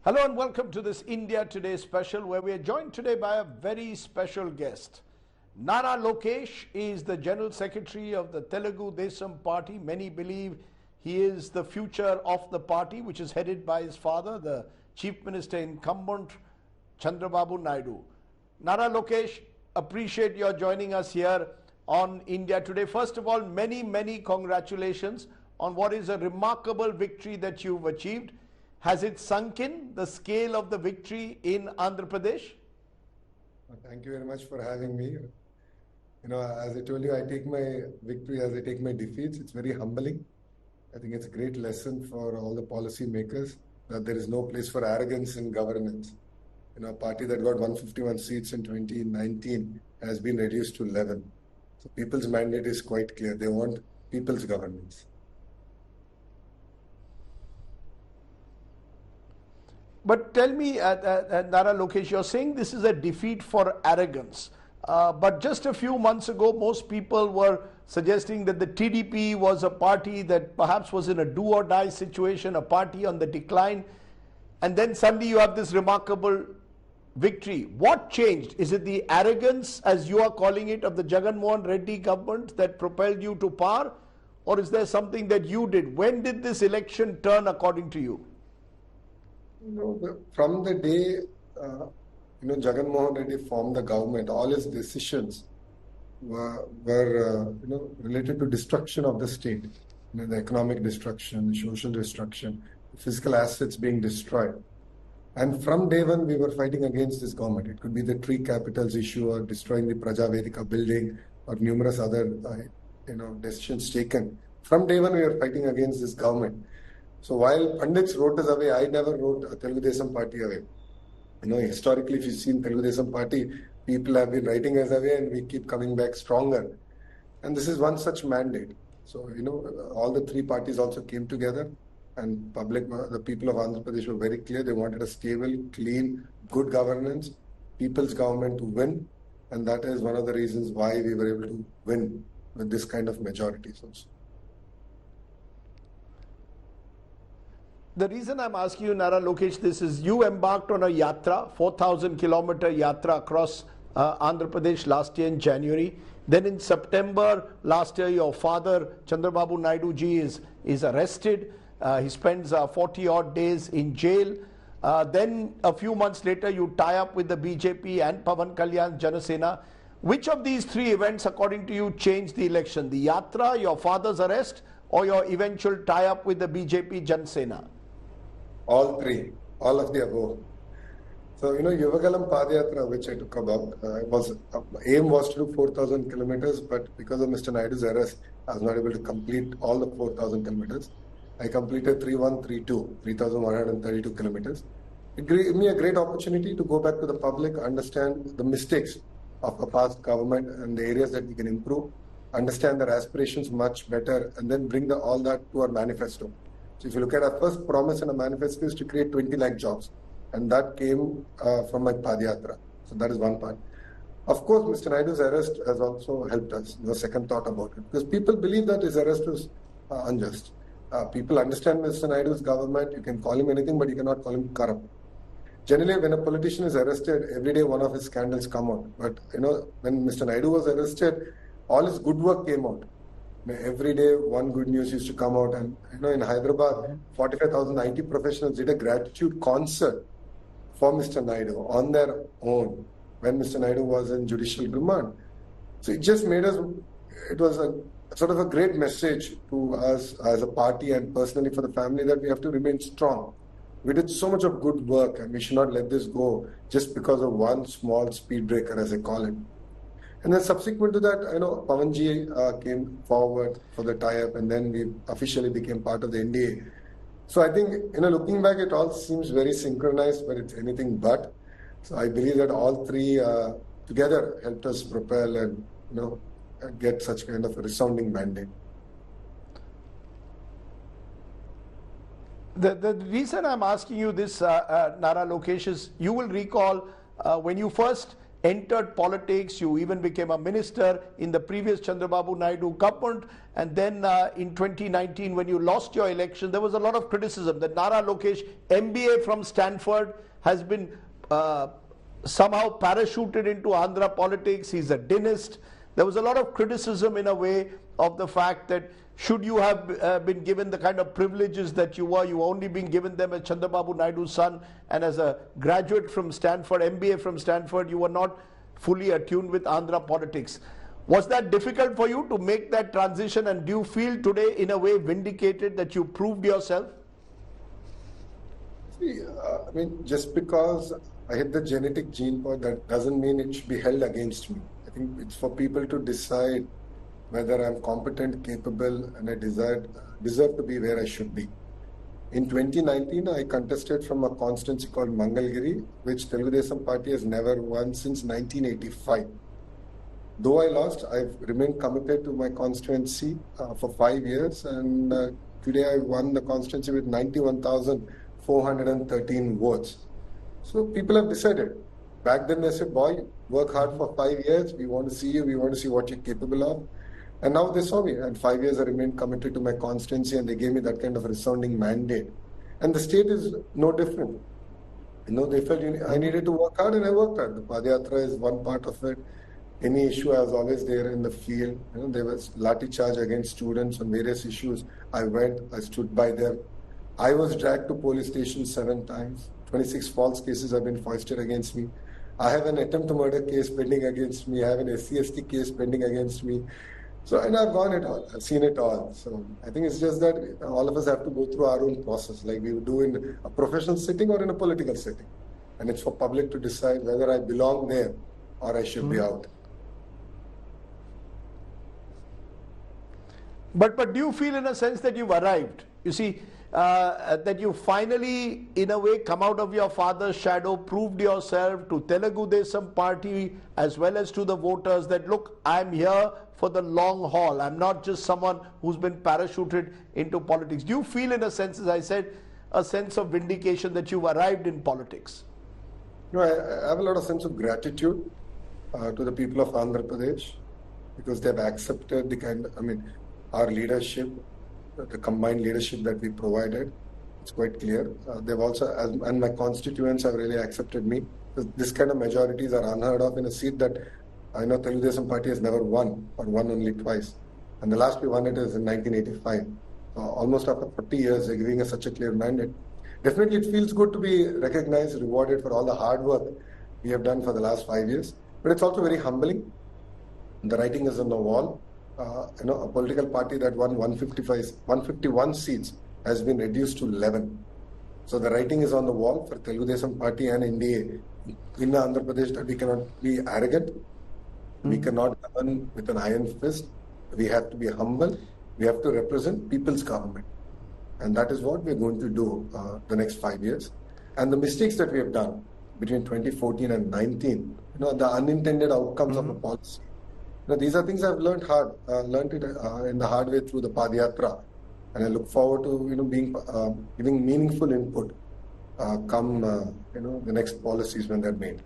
Hello and welcome to this India Today special where we are joined today by a very special guest. Nara Lokesh is the General Secretary of the Telugu Desam Party. Many believe he is the future of the party, which is headed by his father, the Chief Minister incumbent, Chandrababu Naidu. Nara Lokesh, appreciate your joining us here on India Today. First of all, many congratulations on what is a remarkable victory that you've achieved. Has it sunk in, the scale of the victory in Andhra Pradesh? Thank you very much for having me. As I told you, I take my victory as I take my defeats. It's very humbling. I think it's a great lesson for all the policy makers that there is no place for arrogance in governance. A party that got 151 seats in 2019 has been reduced to 11. So people's mandate is quite clear. They want people's governance. But tell me, Nara Lokesh, you're saying this is a defeat for arrogance. But just a few months ago, most people were suggesting that the TDP was a party that perhaps was in a do-or-die situation, a party on the decline. And then suddenly you have this remarkable victory. What changed? Is it the arrogance, as you are calling it, of the Jagan Mohan Reddy government that propelled you to power? Or is there something that you did? When did this election turn according to you? From the day Jagan Mohan Reddy formed the government, all his decisions were related to destruction of the state, the economic destruction, the social destruction, physical assets being destroyed. And from day one, we were fighting against this government. It could be the tree capitals issue or destroying the Praja Vedika building or numerous other decisions taken. From day one, we were fighting against this government. So while Pandits wrote us away, I never wrote Telugu Desam Party away. Historically, if you've seen Telugu Desam Party, people have been writing us away and we keep coming back stronger. And this is one such mandate. So, all the three parties also came together and the people of Andhra Pradesh were very clear. They wanted a stable, clean, good governance, people's government to win. And that is one of the reasons why we were able to win with this kind of majorities also. The reason I'm asking you, Nara Lokesh, this is you embarked on a yatra, 4,000-kilometer yatra across Andhra Pradesh last year in January. Then in September last year, your father, Chandrababu Naidu ji, is arrested. He spends 40-odd days in jail. Then a few months later, you tie up with the BJP and Pawan Kalyan Janasena. Which of these three events, according to you, changed the election? The yatra, your father's arrest, or your eventual tie-up with the BJP Janasena? All three, all of the above. So, Yuvagalam Padayatra, which I took about, aim was to do 4,000 kilometers, but because of Mr. Naidu's arrest, I was not able to complete all the 4,000 kilometers. I completed 3,132 kilometers. It gave me a great opportunity to go back to the public, understand the mistakes of the past government and the areas that we can improve, understand their aspirations much better, and then bring all that to our manifesto. So if you look at our first promise in a manifesto is to create 20 lakh jobs. And that came from my Padayatra. So that is one part. Of course, Mr. Naidu's arrest has also helped us. No second thought about it. Because people believe that his arrest was unjust. People understand Mr. Naidu's government. You can call him anything, but you cannot call him corrupt. Generally, when a politician is arrested, every day one of his scandals come out. But, when Mr. Naidu was arrested, all his good work came out. Every day, one good news used to come out. And, in Hyderabad, 45,000 IT professionals did a gratitude concert for Mr. Naidu on their own when Mr. Naidu was in judicial remand. So it just made us, it was a sort of a great message to us as a party and personally for the family that we have to remain strong. We did so much of good work and we should not let this go just because of one small speed breaker, as I call it. And then subsequent to that, Pawanji came forward for the tie-up and then we officially became part of the NDA. So I think, looking back, it all seems very synchronized, but it's anything but. So I believe that all three together helped us propel and, get such kind of a resounding mandate. The reason I'm asking you this, Nara Lokesh, is you will recall when you first entered politics. You even became a minister in the previous Chandrababu Naidu government. And then in 2019, when you lost your election, there was a lot of criticism that Nara Lokesh, MBA from Stanford, has been somehow parachuted into Andhra politics. He's a dentist. There was a lot of criticism in a way of the fact that should you have been given the kind of privileges that you were, you only been given them as Chandrababu Naidu's son, and as a graduate from Stanford, MBA from Stanford, you were not fully attuned with Andhra politics. Was that difficult for you to make that transition, and do you feel today in a way vindicated that you proved yourself? See, I mean, just because I hit the genetic gene point, that doesn't mean it should be held against me. I think it's for people to decide whether I'm competent, capable, and I deserve to be where I should be. In 2019, I contested from a constituency called Mangalgiri, which Telugu Desam Party has never won since 1985. Though I lost, I've remained committed to my constituency for 5 years, and today I won the constituency with 91,413 votes. So people have decided. Back then they said, boy, work hard for 5 years, we want to see you, we want to see what you're capable of. And now they saw me, and 5 years I remained committed to my constituency, and they gave me that kind of resounding mandate. And the state is no different. You know, they felt I needed to work hard, and I worked hard. The Padayatra is one part of it. Any issue, I was always there in the field. You know, there was lathi charge against students on various issues. I went, I stood by them. I was dragged to police station 7 times. 26 false cases have been foisted against me. I have an attempt to murder case pending against me. I have an SC/ST case pending against me. So, and I've gone it all. I've seen it all. So I think it's just that all of us have to go through our own process, like we would do in a professional setting or in a political setting. And it's for public to decide whether I belong there or I should be out. But do you feel in a sense that you've arrived? You see, that you finally, in a way, come out of your father's shadow, proved yourself to Telugu Desam Party as well as to the voters that, look, I'm here for the long haul. I'm not just someone who's been parachuted into politics. Do you feel, in a sense, as I said, a sense of vindication that you've arrived in politics? No, I have a lot of sense of gratitude to the people of Andhra Pradesh, because they've accepted the kind of, our leadership, the combined leadership that we provided. It's quite clear. They've also, and my constituents have really accepted me. This kind of majorities are unheard of in a seat that I know Telugu Desam Party has never won, or won only twice. And the last we won it is in 1985. Almost after 40 years, they're giving us such a clear mandate. Definitely it feels good to be recognized, rewarded for all the hard work we have done for the last 5 years. But it's also very humbling. The writing is on the wall. A political party that won 151 seats has been reduced to 11. So the writing is on the wall for Telugu Desam Party and NDA in Andhra Pradesh that we cannot be arrogant. We cannot govern with an iron fist. We have to be humble. We have to represent people's government. And that is what we're going to do the next 5 years. And the mistakes that we have done between 2014 and 19, the unintended outcomes of a policy. These are things I've learned it in the hard way through the Padayatra, and I look forward to giving meaningful input come the next policies when they're made.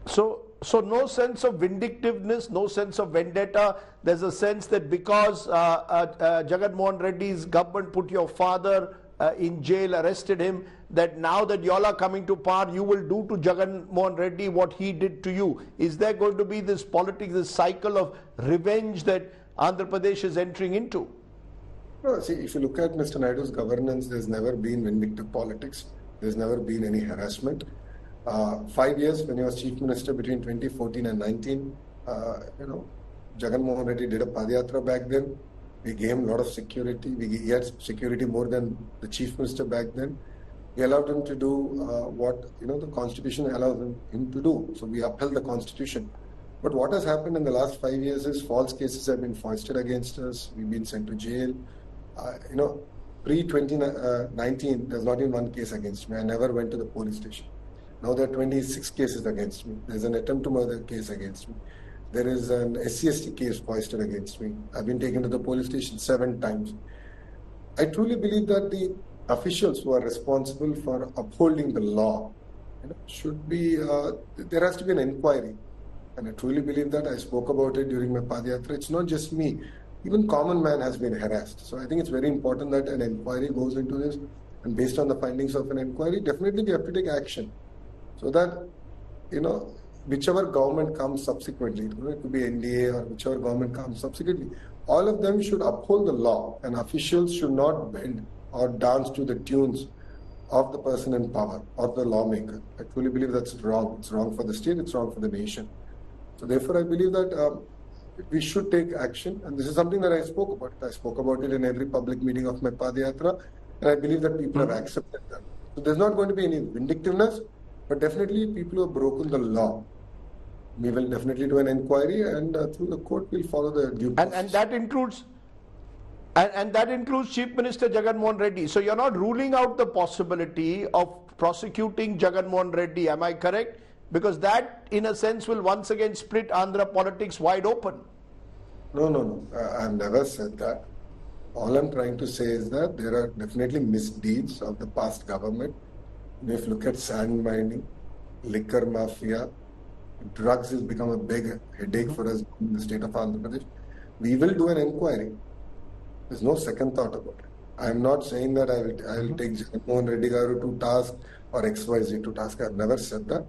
So no sense of vindictiveness, no sense of vendetta. There's a sense that because Jagan Mohan Reddy's government put your father in jail, arrested him, that now that you all are coming to power, you will do to Jagan Mohan Reddy what he did to you. Is there going to be this politics, this cycle of revenge that Andhra Pradesh is entering into? No, see, if you look at Mr. Naidu's governance, there's never been vindictive politics. There's never been any harassment. 5 years when he was chief minister between 2014 and 19, Jagan Mohan Reddy did a Padayatra back then. We gave him a lot of security. He had security more than the chief minister back then. We allowed him to do what the constitution allows him to do. So we upheld the constitution. But what has happened in the last 5 years is false cases have been foisted against us. We've been sent to jail. Pre-2019, there's not even one case against me. I never went to the police station. Now there are 26 cases against me. There's an attempt to murder case against me. There is an SC/ST case foisted against me. I've been taken to the police station 7 times. I truly believe that the officials who are responsible for upholding the law, should be, there has to be an inquiry. And I truly believe that. I spoke about it during my Padyatra. It's not just me. Even common man has been harassed. So I think it's very important that an inquiry goes into this. And based on the findings of an inquiry, definitely we have to take action. So that, whichever government comes subsequently, it could be NDA or whichever government comes subsequently, all of them should uphold the law, and officials should not bend or dance to the tunes of the person in power or the lawmaker. I truly believe that's wrong. It's wrong for the state, it's wrong for the nation. So therefore, I believe that we should take action, and this is something that I spoke about. I spoke about it in every public meeting of my Padyatra, and I believe that people have accepted that. So there's not going to be any vindictiveness, but definitely people who have broken the law, we will definitely do an inquiry, and through the court we'll follow the due process. And that includes Chief Minister Jagan Mohan Reddy. So you're not ruling out the possibility of prosecuting Jagan Mohan Reddy, am I correct? Because that, in a sense, will once again split Andhra politics wide open. No. I've never said that. All I'm trying to say is that there are definitely misdeeds of the past government. If you look at sand mining, liquor mafia, drugs has become a big headache for us in the state of Andhra Pradesh. We will do an inquiry. There's no second thought about it. I'm not saying that I will take Jagan Mohan Reddy Garu to task or XYZ to task. I've never said that.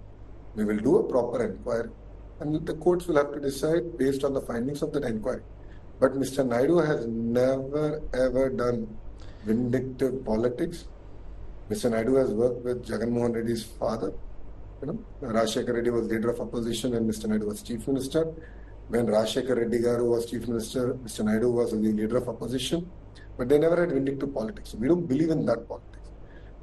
We will do a proper inquiry, and the courts will have to decide based on the findings of that inquiry. But Mr. Naidu has never ever done vindictive politics. Mr. Naidu has worked with Jagan Mohan Reddy's father. Rajshekar Reddy was leader of opposition and Mr. Naidu was chief minister. When Rajshekar Reddy Garu was chief minister, Mr. Naidu was the leader of opposition. But they never had vindictive politics. We don't believe in that politics.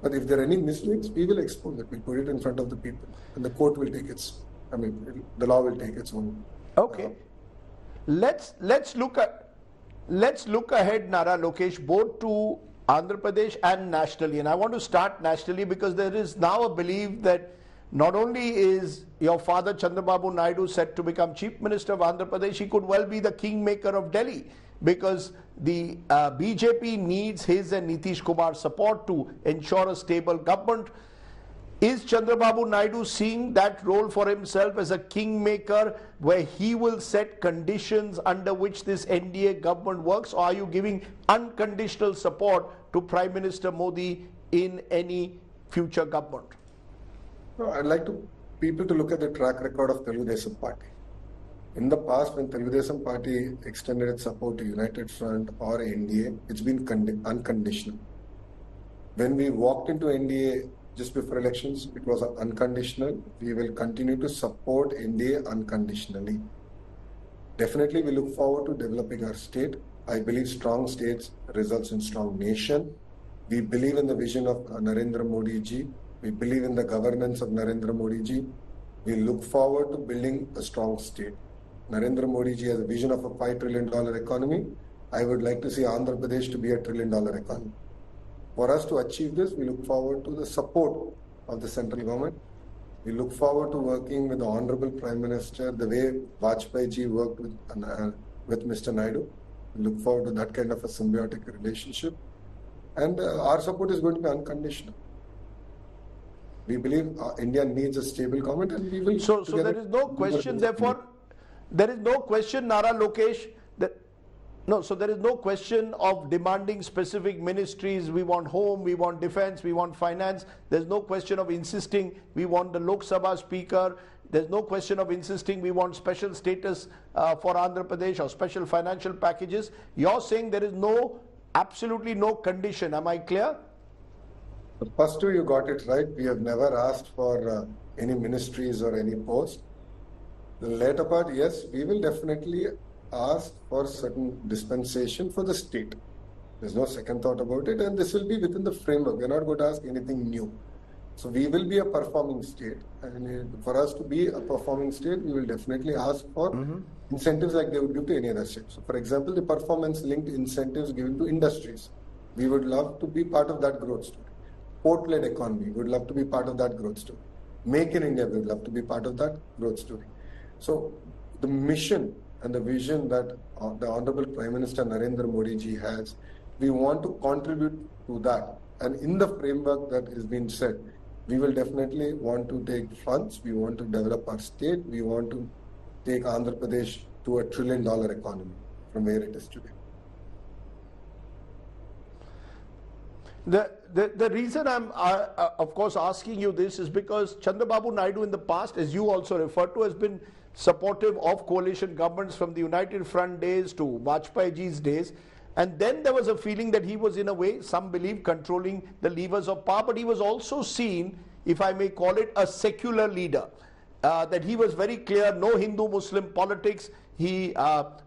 But if there are any mistakes, we will expose it. We put it in front of the people, and the court will take the law will take its own. Okay. Let's look ahead, Nara Lokesh, both to Andhra Pradesh and nationally. And I want to start nationally because there is now a belief that not only is your father Chandrababu Naidu set to become Chief Minister of Andhra Pradesh, he could well be the kingmaker of Delhi, because the BJP needs his and Nitish Kumar's support to ensure a stable government. Is Chandrababu Naidu seeing that role for himself as a kingmaker, where he will set conditions under which this NDA government works, or are you giving unconditional support to Prime Minister Modi in any future government? No, I'd like people to look at the track record of Telugu Desam Party. In the past, when Telugu Desam Party extended its support to United Front or NDA, it's been unconditional. When we walked into NDA just before elections, it was unconditional. We will continue to support NDA unconditionally. Definitely, we look forward to developing our state. I believe strong states results in strong nation. We believe in the vision of Narendra Modi ji. We believe in the governance of Narendra Modi ji. We look forward to building a strong state. Narendra Modi ji has a vision of a $5 trillion economy. I would like to see Andhra Pradesh to be a $1 trillion economy. For us to achieve this, we look forward to the support of the central government. We look forward to working with the Honorable Prime Minister the way Vajpayee ji worked with Mr. Naidu. We look forward to that kind of a symbiotic relationship. And our support is going to be unconditional. We believe India needs a stable government, and we will. So there is no question, therefore, there is no question, Nara Lokesh, so there is no question of demanding specific ministries. We want home, we want defense, we want finance. There's no question of insisting we want the Lok Sabha speaker. There's no question of insisting we want special status for Andhra Pradesh or special financial packages. You're saying there is absolutely no condition. Am I clear? The first two, you got it right. We have never asked for any ministries or any post. The later part, yes, we will definitely ask for certain dispensation for the state. There's no second thought about it, and this will be within the framework. We're not going to ask anything new. So we will be a performing state, and for us to be a performing state, we will definitely ask for incentives like they would give to any other state. So for example, the performance-linked incentives given to industries. We would love to be part of that growth story. Port-led economy, we would love to be part of that growth story. Make in India, we would love to be part of that growth story. So the mission and the vision that the Honorable Prime Minister Narendra Modi ji has, we want to contribute to that. And in the framework that is being said, we will definitely want to take funds. We want to develop our state. We want to take Andhra Pradesh to a $1 trillion economy from where it is today. The reason I'm of course asking you this is because Chandrababu Naidu in the past, as you also referred to, has been supportive of coalition governments from the United Front days to Vajpayee ji's days, and then there was a feeling that he was in a way, some believe, controlling the levers of power, but he was also seen, if I may call it, a secular leader, that he was very clear, no Hindu-Muslim politics. He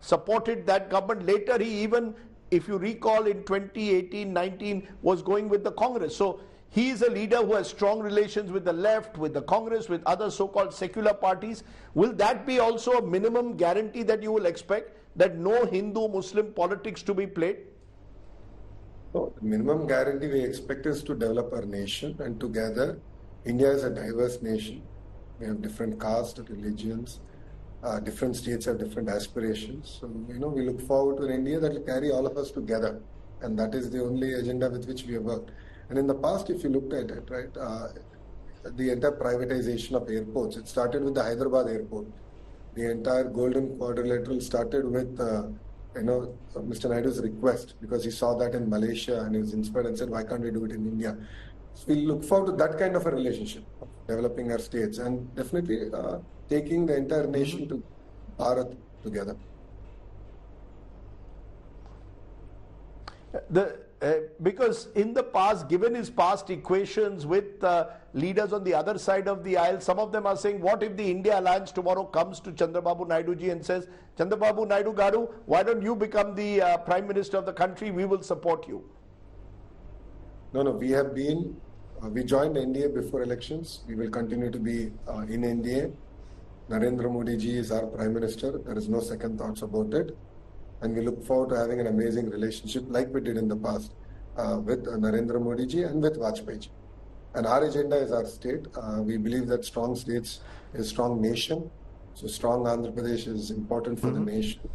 supported that government. Later he even, if you recall, in 2018-19 was going with the Congress. So he is a leader who has strong relations with the left, with the Congress, with other so-called secular parties. Will that be also a minimum guarantee that you will expect, that no Hindu-Muslim politics to be played? So the minimum guarantee we expect is to develop our nation, and together, India is a diverse nation. We have different castes, religions, different states have different aspirations. So, we look forward to an India that will carry all of us together. And that is the only agenda with which we have worked. And in the past, if you looked at it, right, the entire privatization of airports, it started with the Hyderabad airport. The entire Golden Quadrilateral started with, Mr. Naidu's request, because he saw that in Malaysia and he was inspired and said, why can't we do it in India? So we look forward to that kind of a relationship, developing our states and definitely taking the entire nation to Bharat together. Because in the past, given his past equations with leaders on the other side of the aisle, some of them are saying, what if the India Alliance tomorrow comes to Chandrababu Naidu ji and says, Chandrababu Naidu Garu, why don't you become the Prime Minister of the country? We will support you. No, we have been, we joined NDA before elections. We will continue to be in NDA. Narendra Modi ji is our Prime Minister. There is no second thoughts about it. And we look forward to having an amazing relationship like we did in the past with Narendra Modi ji and with Vajpayee ji. And our agenda is our state. We believe that strong states is strong nation. So strong Andhra Pradesh is important for the nation.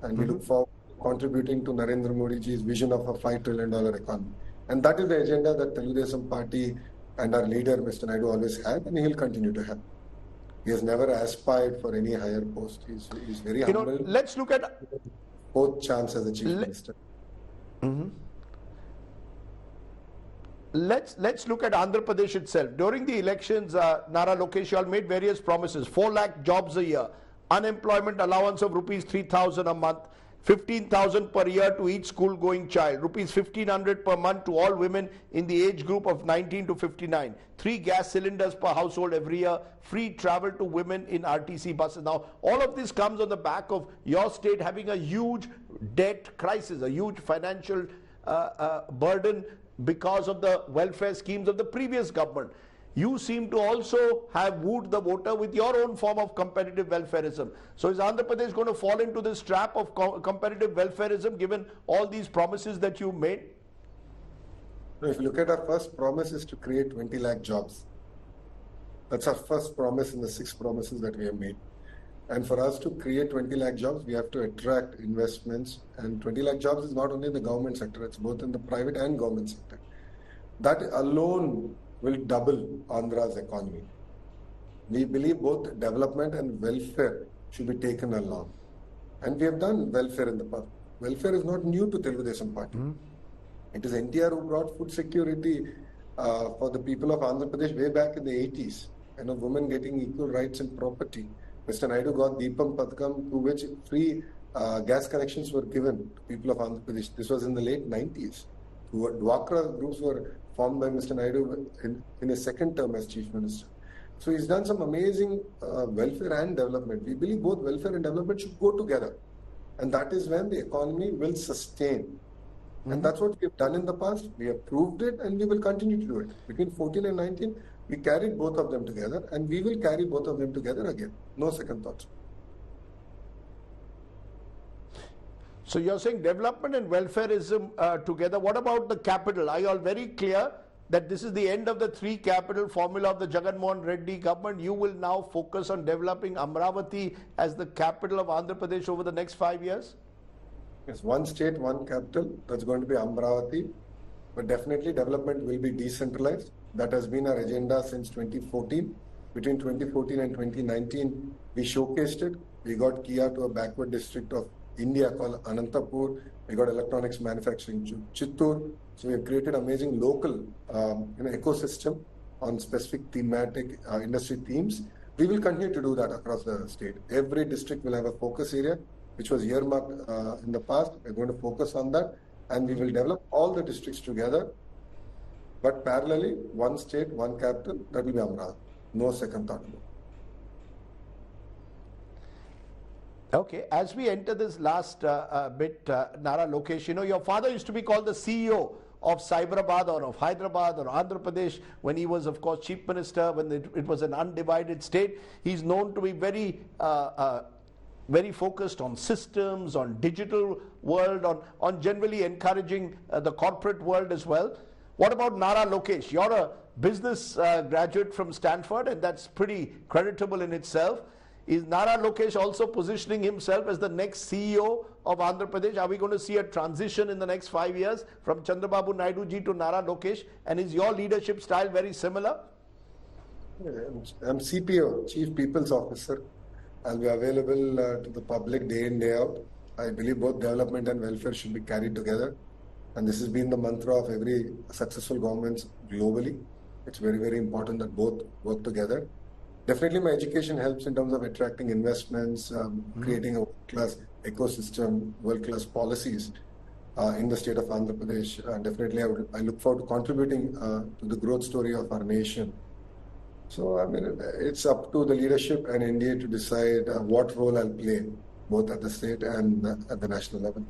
And we look forward to contributing to Narendra Modi ji's vision of a $5 trillion economy. And that is the agenda that Telugudesam Party and our leader, Mr. Naidu, always had, and he will continue to have. He has never aspired for any higher post. He's very humble. Let's look at both chance as a chief minister. Let's look at Andhra Pradesh itself. During the elections, Nara Lokesh, you all made various promises. 4 lakh jobs a year, unemployment allowance of rupees 3,000 a month, 15,000 per year to each school-going child, rupees 1,500 per month to all women in the age group of 19 to 59, 3 gas cylinders per household every year, free travel to women in RTC buses. Now, all of this comes on the back of your state having a huge debt crisis, a huge financial burden because of the welfare schemes of the previous government. You seem to also have wooed the voter with your own form of competitive welfareism. So is Andhra Pradesh going to fall into this trap of competitive welfareism given all these promises that you made? If you look at our first promise is to create 20 lakh jobs. That's our first promise in the 6 promises that we have made. And for us to create 20 lakh jobs, we have to attract investments. And 20 lakh jobs is not only in the government sector, it's both in the private and government sector. That alone will double Andhra's economy. We believe both development and welfare should be taken along. And we have done welfare in the past. Welfare is not new to Telugudesam Party. It is NTR who brought food security for the people of Andhra Pradesh way back in the 80s. Women getting equal rights in property. Mr. Naidu got Deepam Pathakam, through which free gas connections were given to people of Andhra Pradesh. This was in the late 90s. Dwakra groups were formed by Mr. Naidu in his second term as Chief Minister. So he's done some amazing welfare and development. We believe both welfare and development should go together. And that is when the economy will sustain. And that's what we have done in the past. We have proved it and we will continue to do it. Between 14 and 19, we carried both of them together and we will carry both of them together again. No second thoughts. So you're saying development and welfareism together. What about the capital? Are you all very clear that this is the end of the 3 capital formula of the Jagan Mohan Reddy government? You will now focus on developing Amravati as the capital of Andhra Pradesh over the next 5 years? Yes, one state, one capital. That's going to be Amravati. but definitely development will be decentralized. That has been our agenda since 2014. Between 2014 and 2019, we showcased it. We got Kia to a backward district of India called Anantapur. We got electronics manufacturing to Chittur. So we have created amazing local ecosystem on specific thematic industry themes. We will continue to do that across the state. Every district will have a focus area, which was earmarked in the past. We're going to focus on that, and we will develop all the districts together. But parallelly, one state, one capital, that will be Amravati. No second thought. Okay, as we enter this last bit, Nara Lokesh, your father used to be called the CEO of Cyberabad or of Hyderabad or Andhra Pradesh when he was, of course, Chief Minister, when it was an undivided state. He's known to be very focused on systems, on digital world, on generally encouraging the corporate world as well. What about Nara Lokesh? You're a business graduate from Stanford, and that's pretty creditable in itself. Is Nara Lokesh also positioning himself as the next CEO of Andhra Pradesh? Are we going to see a transition in the next 5 years from Chandrababu Naidu ji to Nara Lokesh? And is your leadership style very similar? I'm CPO, Chief People's Officer. I'll be available to the public day in, day out. I believe both development and welfare should be carried together. And this has been the mantra of every successful government globally. It's very, very important that both work together. Definitely my education helps in terms of attracting investments, creating a world-class ecosystem, world-class policies in the state of Andhra Pradesh. Definitely I look forward to contributing to the growth story of our nation. So I mean, it's up to the leadership and India to decide what role I'll play, both at the state and at the national level.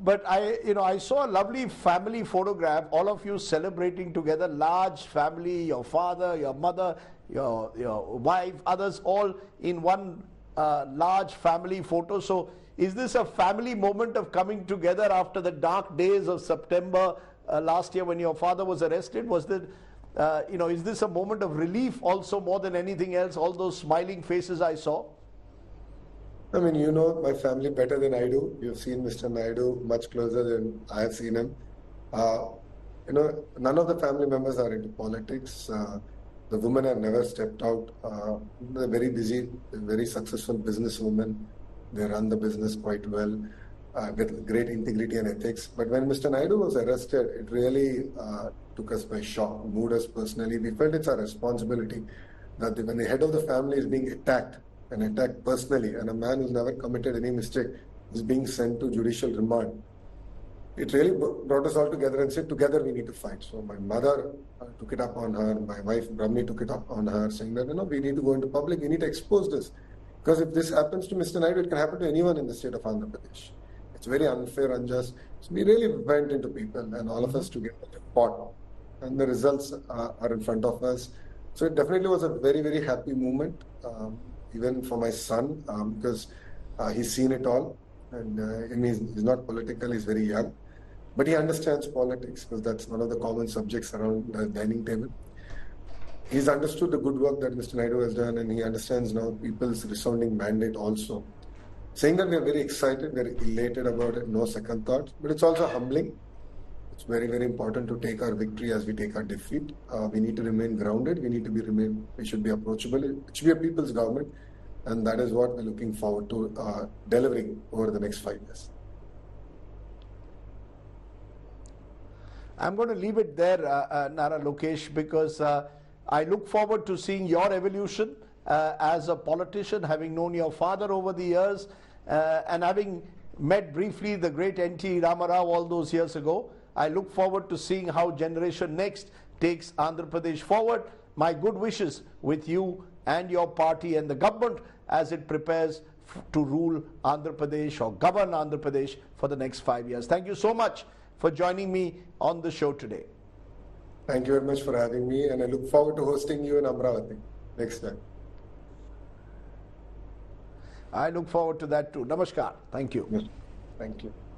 But I saw a lovely family photograph, all of you celebrating together, large family, your father, your mother, your wife, others all in one large family photo. So is this a family moment of coming together after the dark days of September last year when your father was arrested? Was that, is this a moment of relief also more than anything else, all those smiling faces I saw? I mean, you know my family better than I do. You've seen Mr. Naidu much closer than I have seen him. None of the family members are into politics. The women have never stepped out. They're very busy, very successful businesswomen. They run the business quite well with great integrity and ethics. But when Mr. Naidu was arrested, it really took us by shock, moved us personally. We felt it's our responsibility that when the head of the family is being attacked, and attacked personally, and a man who's never committed any mistake is being sent to judicial remand. It really brought us all together and said, together we need to fight. So my mother took it up on her, my wife Brahmi took it up on her, saying that, we need to go into public, we need to expose this. Because if this happens to Mr. Naidu, it can happen to anyone in the state of Andhra Pradesh. It's very unfair, unjust. So we really went into people, and all of us together fought. And the results are in front of us. So it definitely was a very, very happy moment. Even for my son, because he's seen it all, and he's not political, he's very young, but he understands politics because that's one of the common subjects around the dining table. He's understood the good work that Mr. Naidu has done, and he understands now people's resounding mandate also. Saying that we're very excited, we're elated about it, no second thoughts, but it's also humbling. It's very, very important to take our victory as we take our defeat. We need to remain grounded. We should be approachable. It should be a people's government. And that is what we're looking forward to delivering over the next 5 years. I'm going to leave it there, Nara Lokesh, because I look forward to seeing your evolution as a politician, having known your father over the years and having met briefly the great N.T. Ramarao all those years ago. I look forward to seeing how Generation Next takes Andhra Pradesh forward. My good wishes with you and your party and the government as it prepares to rule Andhra Pradesh or govern Andhra Pradesh for the next 5 years. Thank you so much for joining me on the show today. Thank you very much for having me, and I look forward to hosting you in Amravati next time. I look forward to that too. Namaskar. Thank you. Thank you.